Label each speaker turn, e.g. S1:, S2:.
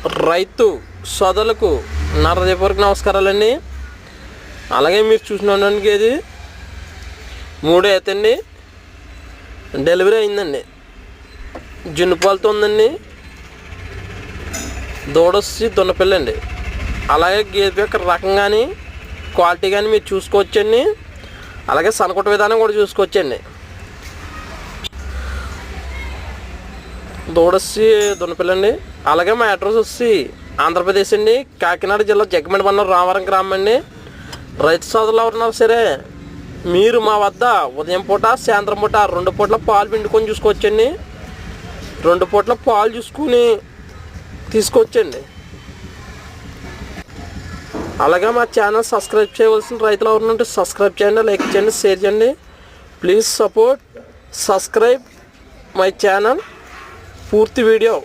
S1: రైతు సోదరులకు నా హృదయపూర్వక నమస్కారాలండి. అలాగే మీరు చూసినానికి ఇది 3 అవుతండి, డెలివరీ అయిందండి, జున్నుపాలతో ఉందండి, దూడొచ్చి దున్నపిల్లండి. అలాగే గేదె యొక్క రకం కానీ క్వాలిటీ కానీ మీరు చూసుకోవచ్చండి. అలాగే సనకొట్ట విధానం కూడా చూసుకోవచ్చండి. దూడొచ్చి దున్నపిల్లండి. అలాగే మా అడ్రస్ వచ్చి ఆంధ్రప్రదేశ్ అండి, కాకినాడ జిల్లా జగ్గమండలం రామవరం గ్రామం అండి. రైతు సోదరులు ఎవరున్నారు సరే మీరు మా వద్ద ఉదయం పూట సాయంత్రం పూట 2 పూట్ల పాలు పిండుకొని చూసుకోవచ్చండి. 2 పూట్ల పాలు చూసుకుని తీసుకొచ్చండి. అలాగే మా ఛానల్ సబ్స్క్రైబ్ చేయవలసిన రైతులు ఎవరుంటే సబ్స్క్రైబ్ చేయండి, లైక్ చేయండి, షేర్ చేయండి. Please support subscribe my channel. పూర్తి వీడియో